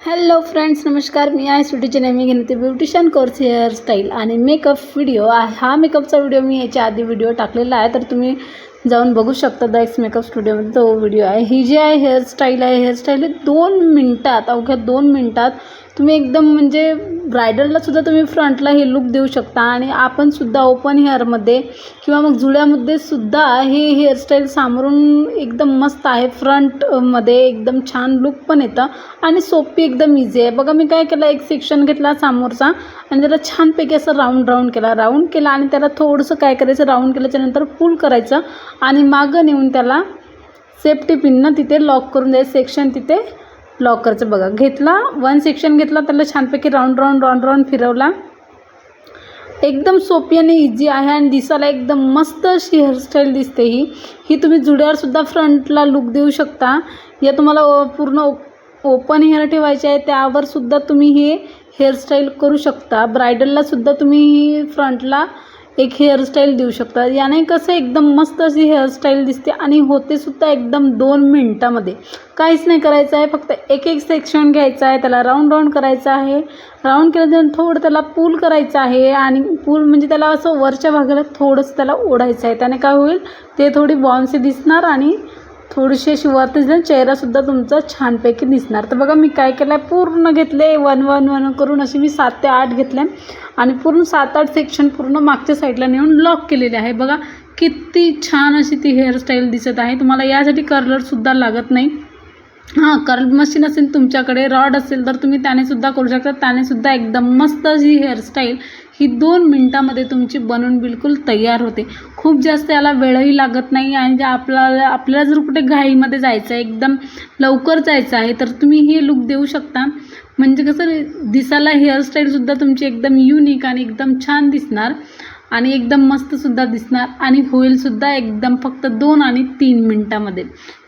Hello friends, नमस्कार. मी आहे सुटीची नेहमी घेते ब्युटिशियन कोर्स हेअरस्टाईल आणि मेकअप व्हिडिओ. हा मेकअपचा व्हिडिओ मी याच्या आधी व्हिडिओ टाकलेला आहे, तर तुम्ही जाऊन बघू शकता. द एक्स मेकअप स्टुडिओमध्ये तो व्हिडिओ आहे. ही जी आहे हेअरस्टाईल आहे, 2 मिनटात, अवघ्या 2 मिनटात तुम्ही एकदम म्हणजे ब्रायडललासुद्धा तुम्ही फ्रंटला हे लुक देऊ शकता. आणि आपणसुद्धा ओपन हेअरमध्ये किंवा मग जुळ्यामध्ये सुद्धा हे हेअरस्टाईल सामोरून एकदम मस्त आहे. फ्रंटमध्ये एकदम छान लुक पण येतं आणि सोपी एकदम इझी आहे. बघा मी काय केलं, एक सेक्शन घेतला समोरचा आणि त्याला छानपैकी असं राऊंड केला आणि त्याला थोडंसं काय करायचं, राऊंड केल्याच्यानंतर पुल करायचं आणि मागं नेऊन त्याला सेफ्टी पिननं तिथे लॉक करून द्यायचं. सेक्शन तिथे लॉक करायचं. बघा घेतला, 1 सेक्शन घेतला, त्याला छानपैकी राऊंड फिरवला. एकदम सोपी आणि इझी आहे आणि दिसायला एकदम मस्त अशी हेअरस्टाईल दिसते. ही तुम्ही जुड्यावरसुद्धा फ्रंटला लुक देऊ शकता. या तुम्हाला पूर्ण ओपन हेअर ठेवायचे आहे, त्यावरसुद्धा तुम्ही हे हेअरस्टाईल करू शकता. ब्रायडललासुद्धा तुम्ही ही फ्रंटला एक हेअरस्टाईल देऊ शकता. याने कसं एकदम मस्त अशी हेअरस्टाईल दिसते आणि होतेसुद्धा एकदम 2 मिनटामध्ये. काहीच नाही करायचं आहे, फक्त एक सेक्शन घ्यायचा आहे, त्याला राऊंड करायचं आहे. राऊंड केल्यानंतर थोडं त्याला पूल करायचं आहे आणि पूल म्हणजे त्याला असं वरच्या भागाला थोडंसं त्याला ओढायचं आहे. त्याने काय होईल, ते थोडी बाउन्सी दिसणार आणि थोडीशी अशी वरती दिसणार, चेहरासुद्धा तुमचा छानपैकी दिसणार. तर बघा मी काय केलं आहे, पूर्ण घेतले 1 करून अशी मी 7 ते 8 घेतले आणि पूर्ण 7-8 सेक्शन पूर्ण मागच्या साईडला नेऊन लॉक केलेले आहे. बघा किती छान अशी ती हेअरस्टाईल दिसत आहे. तुम्हाला यासाठी कर्लरसुद्धा लागत नाही. हां, कर्ल मशीन असेल तुमच्याकडे, रॉड असेल तर तुम्ही त्यानेसुद्धा करू शकता. त्यानेसुद्धा एकदम मस्त अशी हेअरस्टाईल ही 2 मिनटामध्ये तुमची बनवून बिलकुल तयार होते. खूप जास्त याला वेळही लागत नाही आणि आपल्याला जर कुठे घाईमध्ये जायचं आहे, एकदम लवकर जायचं आहे, तर तुम्ही हे लुक देऊ शकता. म्हणजे कसं दिसायला हेअरस्टाईलसुद्धा तुमची एकदम युनिक आणि एकदम छान दिसणार आणि एकदम मस्तसुद्धा दिसणार आणि होईलसुद्धा एकदम फक्त 2 आणि 3 मिनटामध्ये.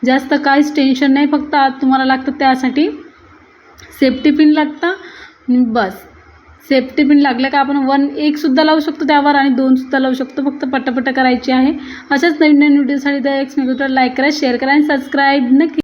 जास्त काहीच टेन्शन नाही. फक्त आज तुम्हाला लागतं त्यासाठी सेफ्टी पिन लागतं. बस सेफ्टी पिन लागलं का आपण एकसुद्धा लावू शकतो त्यावर आणि 2सुद्धा लावू शकतो. फक्त पटापट करायची आहे. अशाच नवीन व्हिडिओसाठी द एक्स मेकअपला लाईक करा, शेअर करा आणि सबस्क्राईब नक्की.